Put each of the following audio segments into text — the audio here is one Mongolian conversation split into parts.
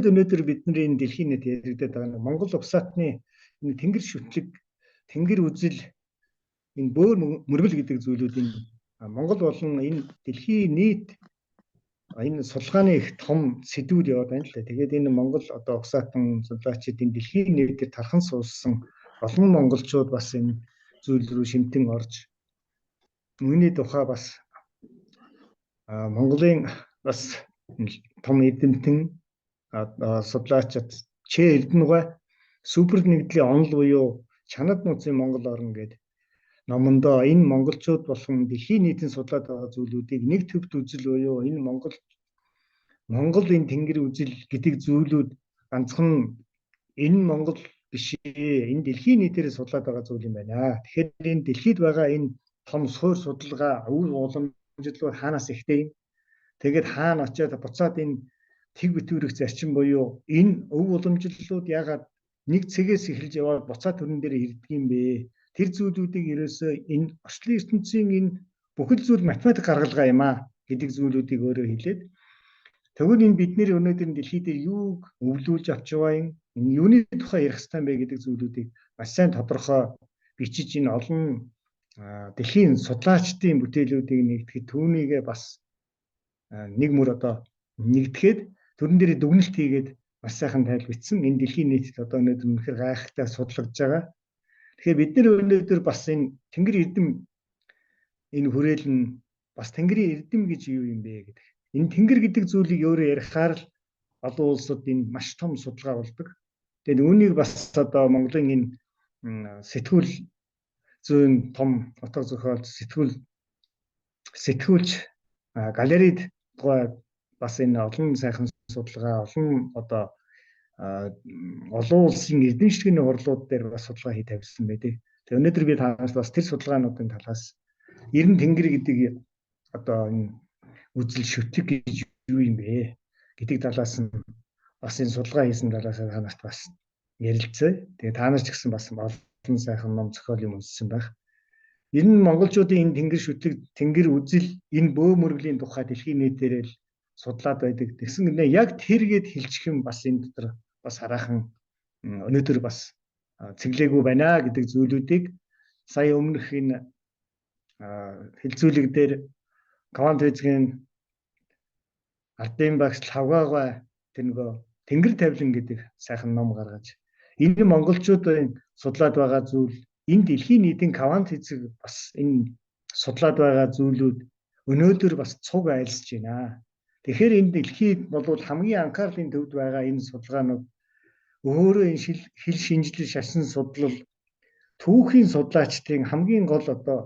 өнөөдөр бидний энэ дэлхийн нийт яригдаад байгаа нь Монгол угсаатны энэ тэнгэр шүтлэг, тэнгэр үзэл, энэ бөөр мөргөл гэдэг зүйлүүдийн Монгол болон энэ дэлхийн нийт энэ судалгааны их том сэдвүүд яваад байна л да. Тэгээд энэ Монгол одоо угсаатан судлаачид энэ дэлхийн нийтээр тархан суулсан олон монголчууд бас энэ зүйл рүү шимтэн орж үүний тухай бас Монголын бас том эдэмтэн судлаачид Ч Эрдэнэбай супер нэгдлийн онол буюу чанад нууцын Монгол орн гэдэг номондоо энэ монголчууд болон дэлхийн нийтийн судлаад байгаа зүйлүүдийг нэг төвд үзэл буюу энэ Монгол энэ тэнгэр үзэл гэдэг зүйлүүд ганцхан энэ Монгол биш ээ, энэ дэлхийн нийтээр судлаад байгаа зүйл юм байна. Тэгэхээр энэ дэлхийд байгаа энэ том суур судалгаа үр уламжлал хаанаас ихтэй юм. Тэгээд хаана очиад буцаад энэ тэг битүүрэх зарчим буюу энэ өв уламжлалууд ягаад нэг цэгээс эхэлж яваад буцаад төрөн дээр ирдэг юм бэ? Тэр зүйлүүдийг ерөөсөө энэ орчлон ертөнцийн энэ бүхэл зүйл математик гаргалгаа юм аа гэдэг зүйлүүдийг өөрөө хэлээд тэгвэл энэ бид нэр өнөөдөр дэлхий дээр юуг өвлүүлж авч байгаа юм? Энэ юуны тухай ярих хэрэгтэй бэ гэдэг зүйлүүдийг маш сайн тодорхой бичиж энэ олон дэлхийн судлаачдын бүтээлүүдийг нэгтгэхэд түүнийгээ бас нэг мөр одоо нэгтгэхэд төрөн дээр дүгнэлт хийгээд маш сайхан тайлбарцсан. Энэ дэлхийн нийтэд одоо өнөөдөр үнэхээр гайхалтай судлагдж байгаа. Тэгэхээр бид нэр өнөөдөр бас энэ тэнгэр эрдэм энэ хүрээл нь бас тэнгэрийн эрдэм гэж юу юм бэ гэдэг. Энэ тэнгэр гэдэг зүйлийг өөрөө ярихаар л олон улсад энэ маш том судалгаа болдог. Тэгээд үүнийг бас одоо Монголын энэ сэтгүүл зүйн том утга зохиол сэтгүүлч галерейд бас энэ олон сайхан судалгаа олон одоо олон улсын эзэмшигчний хурлууд дээр бас судалгаа хий тавьсан байдаг. Тэгээ өнөөдөр би танаас бас тэр судалгаануудын талаас ер нь тэнгэр гэдэг одоо энэ үзэл шүтэг гэж юу юм бэ гэдэг талаас нь бас энэ судалгаа хийсэн талаас танаас бас ярилцъя. Тэгээ та нар ч гэсэн бас олон сайхан ном зохиол юм уншсан байх. Ер нь монголчуудын энэ тэнгэр шүтэг, тэнгэр үзэл энэ бөө мөргөлийн тухай дэлхийн нийтээр л судлаад байдаг. Тэгсэн гинэ яг тэргээд хэлчих юм бас энэ дотор бас хараахан өнөөдөр бас цэглээгүй байна гэдэг зүйлүүдийг сая өмнөх энэ хэлцүүлэг дээр квант физикийн ардын багш Лавгаагаа тэр нөгөө тэнгэр тавилан гэдэг сайхан ном гаргаж энэ монголчуудын судлаад байгаа зүйл энэ дэлхийн нийтийн квант физик бас энэ судлаад байгаа зүйлүүд өнөөдөр бас цуг айлсж байна. Тэгэхээр энэ дэлхийд бол хамгийн анхаарлын төвд байгаа энэ судалгаанууд өөрөө энэ хэл шинжлэл шашин судлал түүхийн судлаачдын хамгийн гол одоо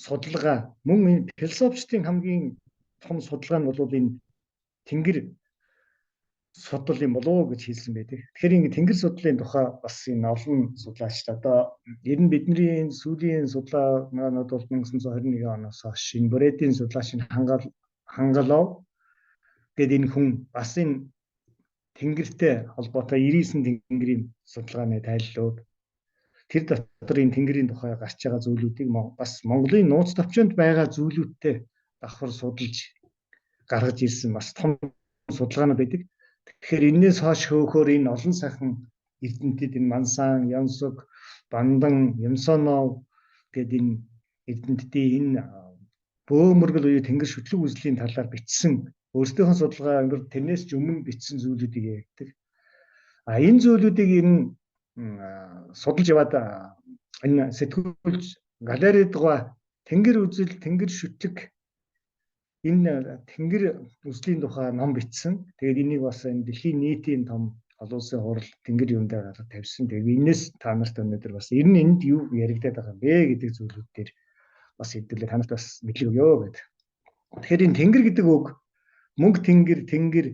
судалгаа мөн энэ философичдын хамгийн том судалгаа нь бол энэ тэнгэр судлал юм болоо гэж хэлсэн байдаг. Тэгэхээр ингэ тэнгэр судлалын тухай бас энэ олон судлаачд одоо ер нь бидний энэ сүүлийн судалгаанууд бол 1921 оноос хойш энэ Брэдийн судлаач Хангалов гэдэг энэ хүн бас энэ тэнгэртэй холбоотой 99 тэнгэрийн судалгааны тайллууд тэр дотор энэ тэнгэрийн тухай гарч байгаа зүйлүүдийг бас Монголын нууц товчонд байгаа зүйлүүдтэй давхар судалж гаргаж ирсэн бас том судалгаанууд байдаг. Тэгэхээр энээс хойш хөөхөр энэ олон сайхан эрдэмтэд энэ Мансан, Янсуг, Бандан, Юмсонов гэдэг энэ эрдэмтдийн энэ бөөмөргөл буюу тэнгэр шүтлэг үзлийн талаар бичсэн өөрсдийнхөө судалгаа өнгөр тэрнээс ч өмнө бичсэн зүйлүүдийг ярьдаг. Энэ зүйлүүдийг ер нь судалж яваад энэ сэтгүүлч галерейдгаа тэнгэр үзэл, тэнгэр шүтлэг энэ тэнгэр үзлийн тухай ном бичсэн. Тэгээд энийг бас энэ дэлхийн нийтийн том олон улсын хурал тэнгэр юундаа гаргаж тавьсан. Тэгээд энэс та нарт өнөөдөр бас ер нь энд юу яригдаад байгаа юм бэ гэдэг зүйлүүд дээр бас хэдүүлээ танарт бас мэдлэг өгөө гэдэг. Тэгэхээр энэ тэнгэр гэдэг үг мөнгө тэнгэр, тэнгэр,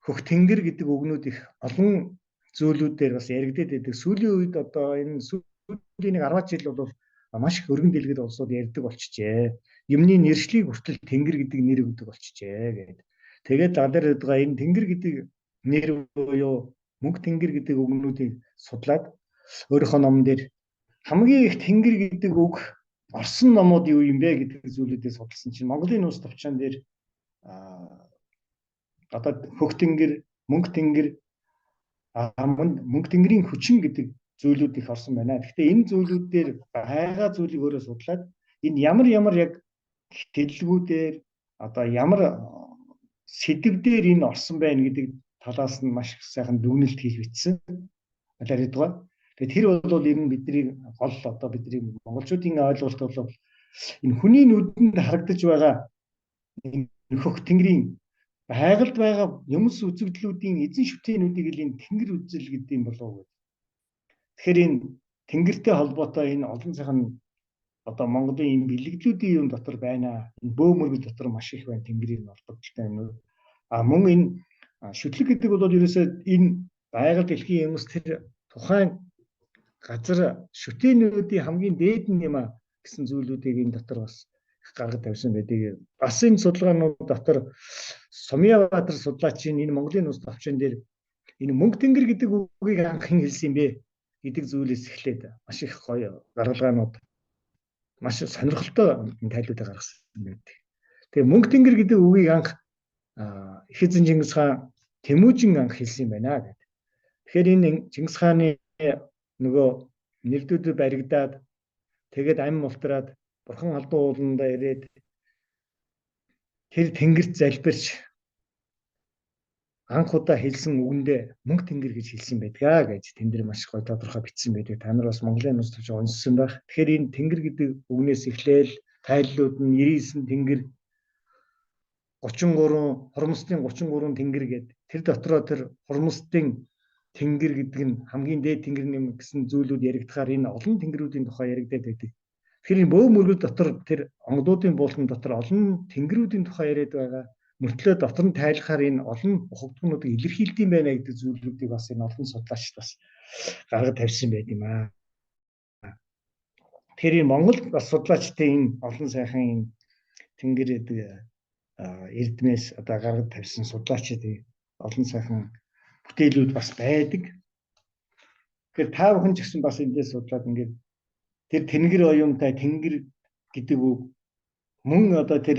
хөх тэнгэр гэдэг үгнүүд их олон зүйлүүдээр бас яригдаад байдаг. Сүүлийн үед одоо энэ сүүлийн 10 жил бол маш их өргөн дэлгэд улсууд ярьдаг болчихжээ. Юмны нэршлиг хүртэл тэнгэр гэдэг нэр өгдөг болчихжээ гэдэг. Тэгээд галерейд байгаа энэ тэнгэр гэдэг нэр буюу мөнгө тэнгэр гэдэг үгнүүдийг судлаад өөрийнхөө номон дээр хамгийн их тэнгэр гэдэг үг орсон номууд юу юм бэ гэдэг зүйлүүдээ судалсан чинь Монголын нууц товчон дээр одоо хөх тэнгэр, мөнх тэнгэр мөнх тэнгэрийн хүчин гэдэг зүйлүүд их орсон байна. Гэхдээ энэ зүйлүүд дээр байгаа зүйлийг өөрөө судлаад энэ ямар яг дэлгүүдээр одоо ямар сэдвээр энэ орсон байна гэдэг талаас нь маш сайхан дүгнэлт хийж бичсэн. Аларидгаа. Тэгээд тэр бол ер нь бидний гол одоо бидний монголчуудын ойлголт бол энэ хүний нүдэнд харагдаж байгаа хөх тэнгэрийн байгальд байгаа юмс үзэгдлүүдийн эзэн шүтэнүүдийг л энэ тэнгэр үзэл гэдэг юм болов уу. Тэгэхээр энэ тэнгэртэй холбоотой энэ олон сайхан одоо Монголын энэ бэлэгдлүүдийн юм дотор байна. Энэ бөө мөргөл дотор маш их байна тэнгэрийн холбогдолтой юм. Мөн энэ шүтлэг гэдэг бол ерөөсөө энэ байгаль дэлхийн юмс тэр тухайн газар шүтэнүүдийн хамгийн дээд нь юм а гэсэн зүйлүүдийг энэ дотор бас гаргаж тавьсан байдаг. Бас энэ судалгаанууд дотор Сумьявбаатар судлаачийн энэ Монголын улс товчон дээр энэ мөнх тэнгэр гэдэг үгийг анх хэн хэлсэн юм бэ гэдэг зүйлээс эхлээд маш их гоё гаргалгаанууд маш сонирхолтой тайлбарыг гаргасан байдаг. Тэгээ мөнх тэнгэр гэдэг үгийг анх их эзэн Чингис хаан Тэмүүжин анх хэлсэн юм байна гэдэг. Тэгэхээр энэ Чингис хааны нөгөө нэрдүүд баригдаад тэгээд ам мултраад бурхан халдуу ууланда ирээд тэр тэнгэрт залбирч анх удаа хэлсэн үгэндээ мөнх тэнгэр гэж хэлсэн байдгаа гэж тэн дээр маш гоё тодорхой бичсэн байдаг. Та нар бас Монголын улс төрч уншсан байх. Тэгэхээр энэ тэнгэр гэдэг үгнээс эхлээл тайллууд нь 99 тэнгэр 33 хормостын 33 тэнгэр гэдэг. Тэр дотроо тэр хормостын тэнгэр гэдэг нь хамгийн дээд тэнгэр нэм гэсэн зүйлүүд яригдахаар энэ олон тэнгэрүүдийн тухай яригдаад байдаг. Тэгэхээр энэ бөө мөргөл дотор тэр онгодуудын буулган дотор олон тэнгэрүүдийн тухай яриад байгаа. Мөртлөө дотор нь тайлахаар энэ олон ухагдгуудыг илэрхийлдэм байна гэдэг зүйлүүдийг бас энэ олон судлаач бас гаргаж тавьсан байт юм аа. Тэгэхээр энэ Монгол бас судлаачдын энэ олон сайхан энэ тэнгэр гэдэг эрдмээс одоо гаргаж тавьсан судлаачдын олон сайхан бүтээлүүд бас байдаг. Тэгэхээр та бүхэн ч гэсэн бас эндээс судлаад ингээд тэр тэнгэр оюунтай тэнгэр гэдэг үг мөн одоо тэр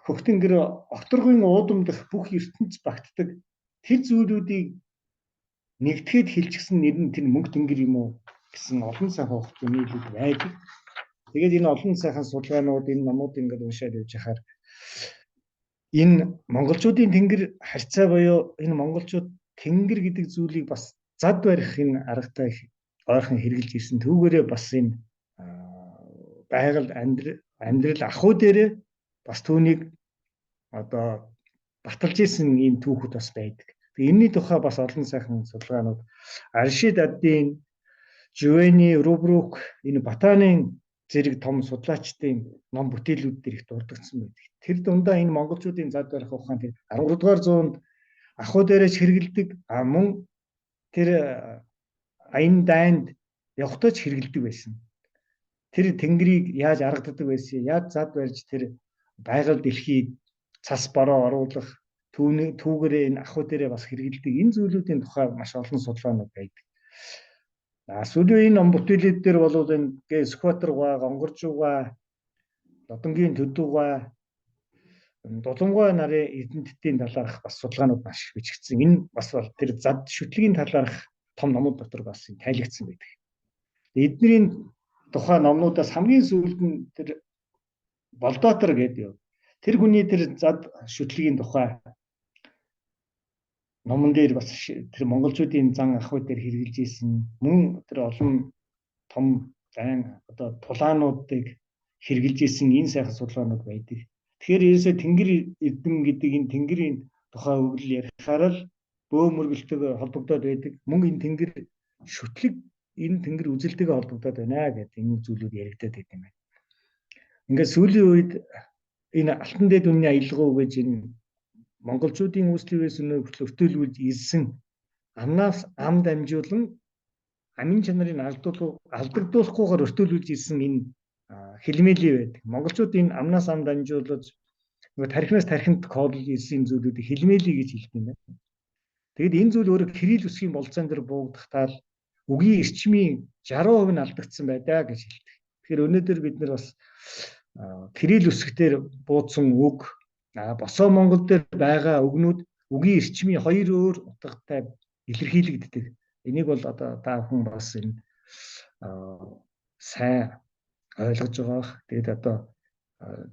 хөх тэнгэр окторгын уудам дэх бүх ертөнц багтдаг тэр зүйлүүдийг нэгтгэхэд хэлчихсэн нэр нь тэр мөнх тэнгэр юм уу гэсэн олон сайхан ухамсарлууд байдаг. Тэгээд энэ олон сайхан судалгаанууд энэ номууд ингээд уншаад явж хахаар энэ монголчуудын тэнгэр харьцаа буюу энэ монголчууд тэнгэр гэдэг зүйлийг бас зад барих энэ аргатай ойрхон хэрэгжилж ирсэн. Түүгээрээ бас энэ байгаль амьдрал ахуй дээрээ бас түүнийг одоо баталж исэн ийм түүхүүд бас байдаг. Энэний тухай бас олон сайхан судалгаанууд Аршид Аддин, Жувени Рубрук, энэ Батанын зэрэг том судлаачдын ном бүтээлүүд дээр их дурддагсан байдаг. Тэр дундаа энэ монголчуудын зад барих ухаан тэр 13 дугаар зуунд ахуй дээрээс хэрэгэлдэг мөн тэр аян дайнд явхдаж хэрэгэлдэг байсан. Тэр тэнгэрийг яаж аргадаг байсан, яаж зад барьж тэр байгаль дэлхийд цас бороо оруулах түүгээрээ энэ ахуй дээрээ бас хэрэгэлдэг энэ зүйлүүдийн тухай маш олон судалгаанууд байдаг. Сүүлийн энэ ном бүтээлүүд дээр бол энэ Скваторга, Гонгоржууга, Додонгийн Төдүүга, Дулумгой нарын эрдэмтдийн талаарх бас судалгаанууд маш их бичигдсэн. Энэ бас тэр зад шүтлэгийн талаарх том номууд дотор бас тайлагдсан байдаг. Эдний тухай номнуудаас хамгийн сүүлд нь тэр Болдотер гэдэг. Тэр хүний тэр зад шүтлэгийн тухай номон дээр бас тэр монголчуудын зан ахуй дээр хэрэгжилж ийсэн мөн тэр олон том зайн одоо тулаануудыг хэрэгжилж ийсэн энэ сайхан судалгаанууд байдаг. Тэгэхээр ерөөсөө тэнгэр эрдэм гэдэг энэ тэнгэрийн тухай үгэл ярихаар л бөө мөргөлтөөр холбогдоод байдаг. Мөн энэ тэнгэр шүтлэг энэ тэнгэр үзэлтэйгээ холбогдоод байна гэдэг энэ зүйлүүд яригдаад байдаг юм байна. Ингээд сүүлийн үед энэ алтан дээд үнний аялал гэж энэ монголчуудын үүслээс өнөө өртөөлүүлж ирсэн амнаас ам дамжуулан амин чанарыг алдагдуулахгүйгээр өртөөлүүлж ирсэн энэ хэлмээлийн байдаг. Монголчууд энэ амнаас ам дамжуулж нөгөө тархинаас тархинд кодл ирсэн зүйлүүдийг хэлмээлийн гэж хэлдэг юм байна. Тэгэд энэ зүйл өөрөө кирилл үсгийн болцоон дээр буугдахтаа үгийн эрчмийн 60% нь алдагдсан байдаа гэж хэлдэг. Тэгэхээр өнөөдөр бид нар бас кирилл үсгээр буудсан үг босоо Монгол дээр байгаа үгнүүд үгийн эрчмийн хоёр өөр утгатай илэрхийлэгддэг. Энийг бол одоо та бүхэн бас энэ сайн ойлгож байгаа. Тэгээд одоо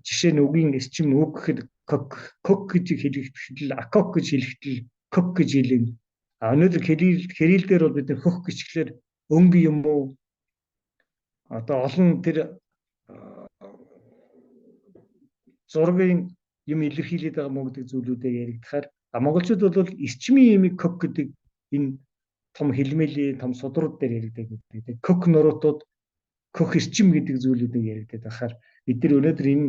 жишээ нь үгийн эрчим үг гэхэд кок гэж хэлэхдээ акок гэж хэлэхдээ кок гэж хэлэн. Өнөөдөр кириллээр бол бид нэр хөх гिचглэр өнгө юм уу? Одоо олон тэр зургийн юм илэрхийлээд байгаа мөн гэдэг зүйлүүдээ яригдахаар монголчууд бол эрчмийн ямиг кок гэдэг энэ том хэлмээлийн том судрууд дээр яригддаг гэдэг. Кок нуруутууд кох эрчим гэдэг зүйлүүдийг яригдаад байхаар бид нар өнөөдөр энэ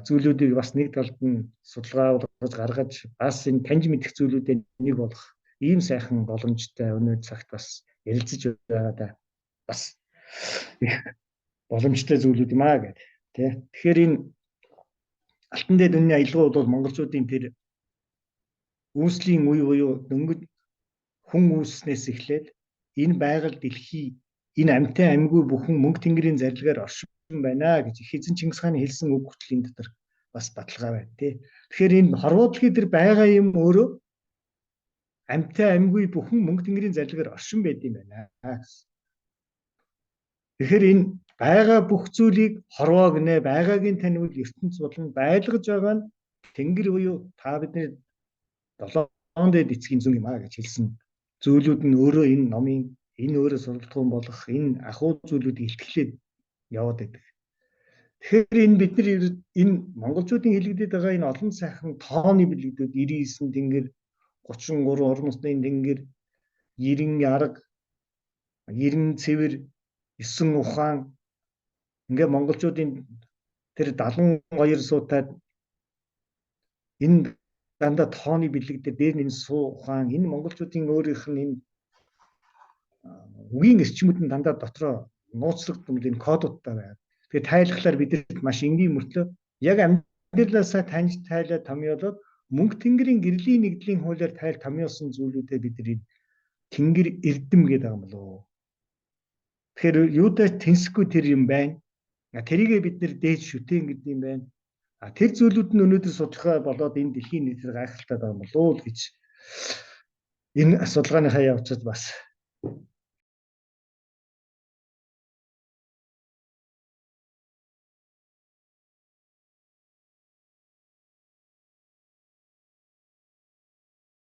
зүйлүүдийг бас нэг талд нь судалгаа болгож гаргаж бас энэ таньж мэдэх зүйлүүдэд нэг болох ийм сайхан боломжтой өнөө цагт бас ярилцаж байгаа да. Бас их боломжтой зүйлүүд юм аа гэдэг. Тэгэхээр энэ алтан дээр үнний аялгау бол монголчуудын тэр үүслийн үе буюу дөнгөж хүн үүснээс эхлээд энэ байгаль дэлхий энэ амьтан амьгүй бүхэн мөнх тэнгэрийн зарилгаар оршин байна гэж эзэн Чингис хааны хэлсэн үг хөтлийн дотор бас баталгаа байна тий. Тэгэхээр энэ хорвоодлогын тэр байгаа юм өөрөө амьтан амьгүй бүхэн мөнх тэнгэрийн зарилгаар оршин байд юм байна гэсэн. Тэгэхээр энэ байгаа бүх зүйлийг хорвоо гинэ, байгаагийн таниул ертөнц болон байлгаж байгаа нь тэнгэр буюу та бидний 7 дээд эцгийн зүг юм аа гэж хэлсэн зүйлүүд нь өөрөө энэ номын энэ өөрөө сургалтын болох энэ ахуй зүйлүүдийг илтгэлээд яваад байдаг. Тэгэхээр энэ бид нар энэ монголчуудын хэлэгдээд байгаа энэ олон сайхан тооны бэлэгдүүд 99 тэнгэр, 33 орон нутгийн тэнгэр, 90 арга, 90 цэвэр, 9 ухаан ингээ монголчуудын тэр 72 суутад энэ дандаа тооны бэлэг дээр энэ суу ухаан энэ монголчуудын өөрийнх нь энэ үгийн эрчмүүд нь дандаа дотроо нууцлагдсан энэ кодуудтай байна. Тэгэхээр тайлхлаар бидэнд маш энгийн мөртлөө яг амьдралаасаа таньж тайлаад томьёолоод мөнх тэнгэрийн гэрлийн нэгдлийн хуулиар тайл томьёолсон зүйлүүдээ бид нар тэнгэр эрдэм гэдэг юм болов. Тэгэхээр юудаа тэнсэхгүй тэр юм байна. Тэрийгээ бид нэр дээд шүтэн гэдэг юм байна. Тэр зүйлүүд нь өнөөдөр судалгаа болоод энэ дэлхийн нийтээр гайхалтай байгаа болов уу гэж энэ судалгааныхаа явцад бас